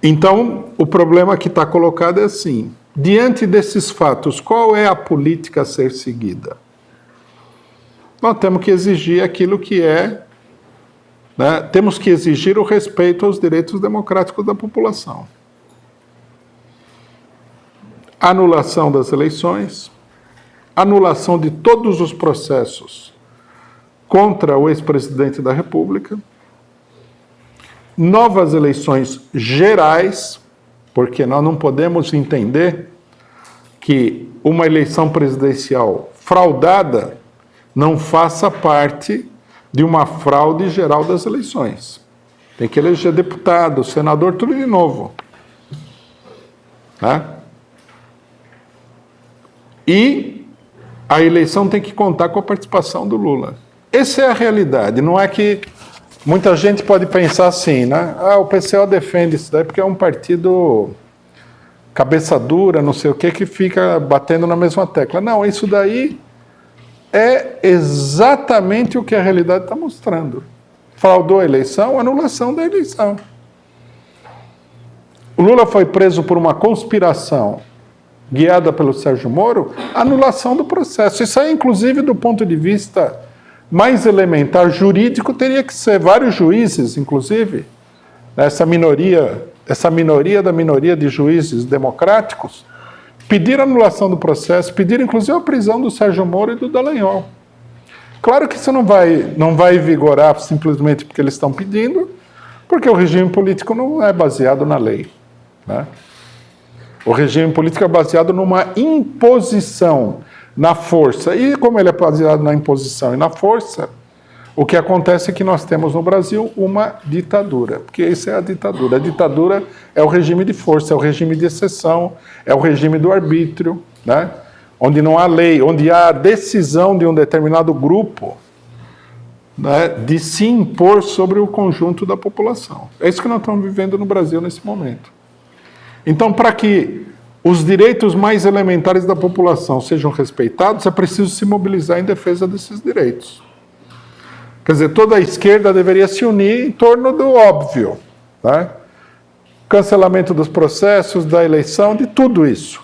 Então, o problema que está colocado é assim: diante desses fatos, qual é a política a ser seguida? Nós temos que exigir aquilo que é, né, temos que exigir o respeito aos direitos democráticos da população. Anulação das eleições, anulação de todos os processos contra o ex-presidente da República, novas eleições gerais, porque nós não podemos entender que uma eleição presidencial fraudada não faça parte de uma fraude geral das eleições. Tem que eleger deputado, senador, tudo de novo. Tá? E a eleição tem que contar com a participação do Lula. Essa é a realidade, não é que muita gente pode pensar assim, né? Ah, o PCO defende isso daí porque é um partido cabeça dura, não sei o que fica batendo na mesma tecla. Não, isso daí é exatamente o que a realidade está mostrando. Fraudou a eleição, anulação da eleição. O Lula foi preso por uma conspiração guiada pelo Sérgio Moro, anulação do processo. Isso aí, inclusive, do ponto de vista mais elementar jurídico, teria que ser vários juízes, inclusive, essa minoria da minoria de juízes democráticos, pedir anulação do processo, pedir inclusive a prisão do Sérgio Moro e do Dallagnol. Claro que isso não vai vigorar simplesmente porque eles estão pedindo, porque o regime político não é baseado na lei, né? O regime político é baseado numa imposição, na força. E como ele é baseado na imposição e na força, o que acontece é que nós temos no Brasil uma ditadura, porque isso é a ditadura. A ditadura é o regime de força, é o regime de exceção, é o regime do arbítrio, né? Onde não há lei, onde há a decisão de um determinado grupo, né, de se impor sobre o conjunto da população. É isso que nós estamos vivendo no Brasil nesse momento. Então, para que os direitos mais elementares da população sejam respeitados, é preciso se mobilizar em defesa desses direitos. Quer dizer, toda a esquerda deveria se unir em torno do óbvio, né? Cancelamento dos processos, da eleição, de tudo isso.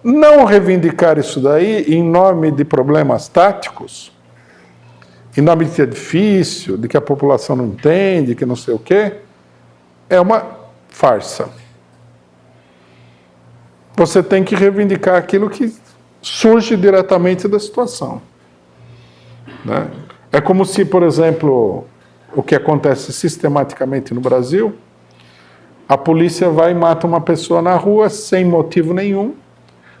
Não reivindicar isso daí em nome de problemas táticos, em nome de que é difícil, de que a população não entende, que não sei o quê, é uma farsa. Você tem que reivindicar aquilo que surge diretamente da situação, né? É como se, por exemplo, o que acontece sistematicamente no Brasil, a polícia vai e mata uma pessoa na rua sem motivo nenhum,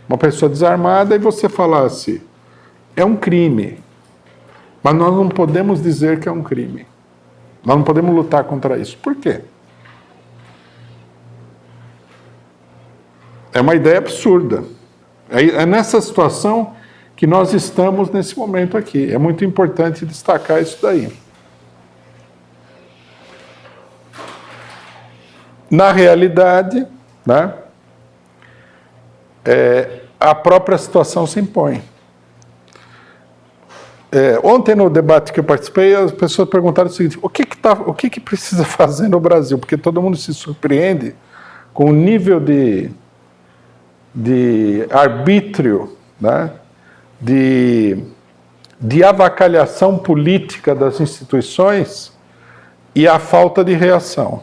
uma pessoa desarmada, e você falasse, é um crime, mas nós não podemos dizer que é um crime. Nós não podemos lutar contra isso. Por quê? É uma ideia absurda. É nessa situação que nós estamos nesse momento aqui. É muito importante destacar isso daí. Na realidade, né, a própria situação se impõe. Ontem, no debate que eu participei, as pessoas perguntaram o seguinte: o que precisa fazer no Brasil? Porque todo mundo se surpreende com o nível de arbítrio, né, de avacalhação política das instituições e a falta de reação.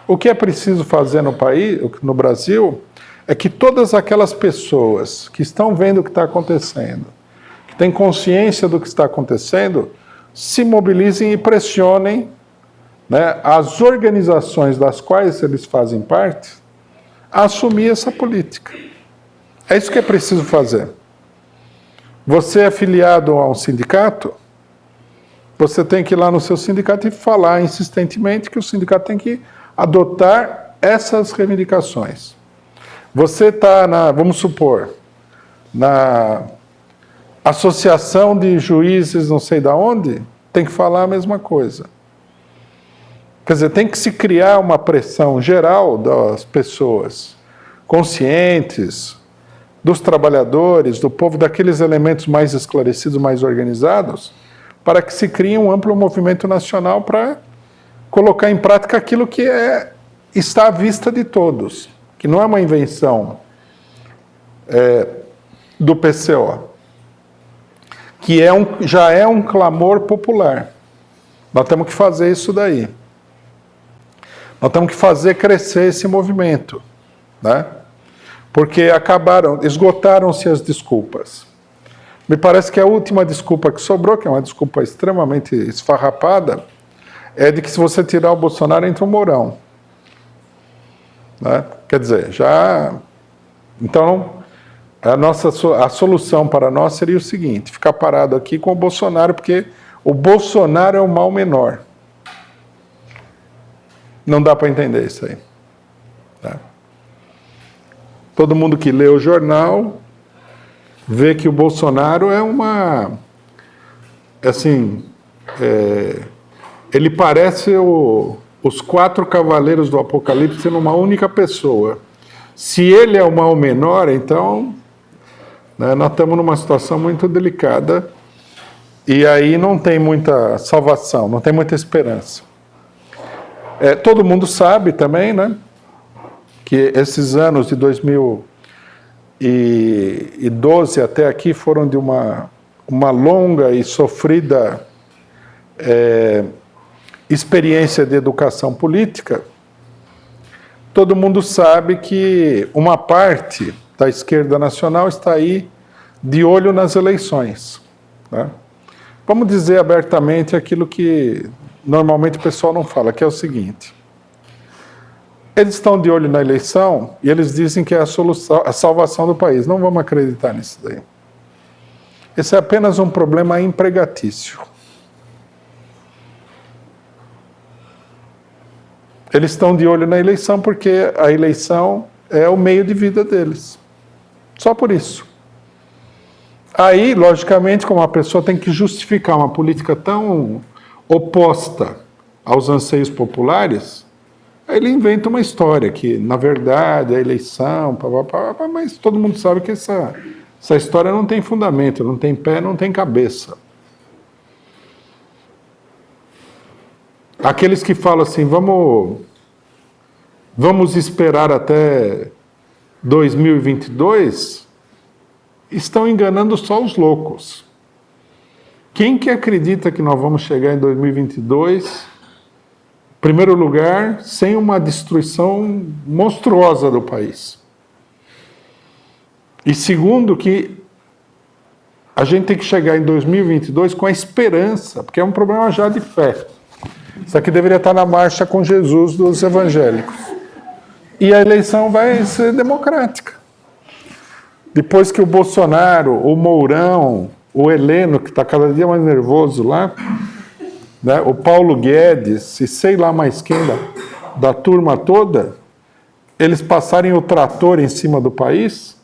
O que é preciso fazer no país, no Brasil, é que todas aquelas pessoas que estão vendo o que está acontecendo, que têm consciência do que está acontecendo, se mobilizem e pressionem, né, as organizações das quais eles fazem parte a assumir essa política. É isso que é preciso fazer. Você é afiliado a um sindicato, você tem que ir lá no seu sindicato e falar insistentemente que o sindicato tem que adotar essas reivindicações. Você está vamos supor, na associação de juízes não sei da onde, tem que falar a mesma coisa. Quer dizer, tem que se criar uma pressão geral das pessoas conscientes, dos trabalhadores, do povo, daqueles elementos mais esclarecidos, mais organizados, para que se crie um amplo movimento nacional para colocar em prática aquilo que é está à vista de todos, que não é uma invenção do PCO, que já é um clamor popular. Nós temos que fazer isso daí. Nós temos que fazer crescer esse movimento, né? Porque esgotaram-se as desculpas. Me parece que a última desculpa que sobrou, que é uma desculpa extremamente esfarrapada, é de que se você tirar o Bolsonaro, entra o Mourão. Né? Quer dizer, já... Então, a solução para nós seria o seguinte, ficar parado aqui com o Bolsonaro, porque o Bolsonaro é o mal menor. Não dá para entender isso aí. Tá? Todo mundo que lê o jornal vê que o Bolsonaro é uma... Assim, ele parece os 4 cavaleiros do Apocalipse numa única pessoa. Se ele é o mal menor, então, né, nós estamos numa situação muito delicada e aí não tem muita salvação, não tem muita esperança. Todo mundo sabe também, né, que esses anos de 2012 até aqui foram de uma longa e sofrida experiência de educação política. Todo mundo sabe que uma parte da esquerda nacional está aí de olho nas eleições. Né? Vamos dizer abertamente aquilo que normalmente o pessoal não fala, que é o seguinte. Eles estão de olho na eleição e eles dizem que é a salvação do país. Não vamos acreditar nisso daí. Esse é apenas um problema empregatício. Eles estão de olho na eleição porque a eleição é o meio de vida deles. Só por isso. Aí, logicamente, como a pessoa tem que justificar uma política tão oposta aos anseios populares, aí ele inventa uma história que, na verdade, a eleição, mas todo mundo sabe que essa história não tem fundamento, não tem pé, não tem cabeça. Aqueles que falam assim, vamos esperar até 2022, estão enganando só os loucos. Quem que acredita que nós vamos chegar em 2022, em primeiro lugar, sem uma destruição monstruosa do país? E segundo, que a gente tem que chegar em 2022 com a esperança, porque é um problema já de fé. Isso aqui deveria estar na marcha com Jesus dos evangélicos. E a eleição vai ser democrática. Depois que o Bolsonaro, o Mourão, o Heleno, que está cada dia mais nervoso lá, né, o Paulo Guedes e sei lá mais quem da turma toda, eles passarem o trator em cima do país,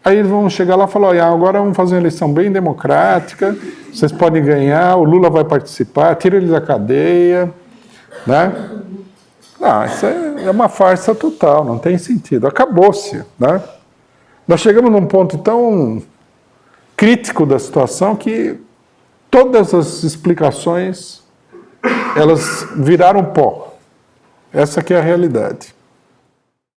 aí eles vão chegar lá e falar, agora vamos fazer uma eleição bem democrática, vocês podem ganhar, o Lula vai participar, tira ele da cadeia, né? Não, isso é uma farsa total, não tem sentido, acabou-se, né? Nós chegamos num ponto tão crítico da situação que todas as explicações, elas viraram pó. Essa que é a realidade.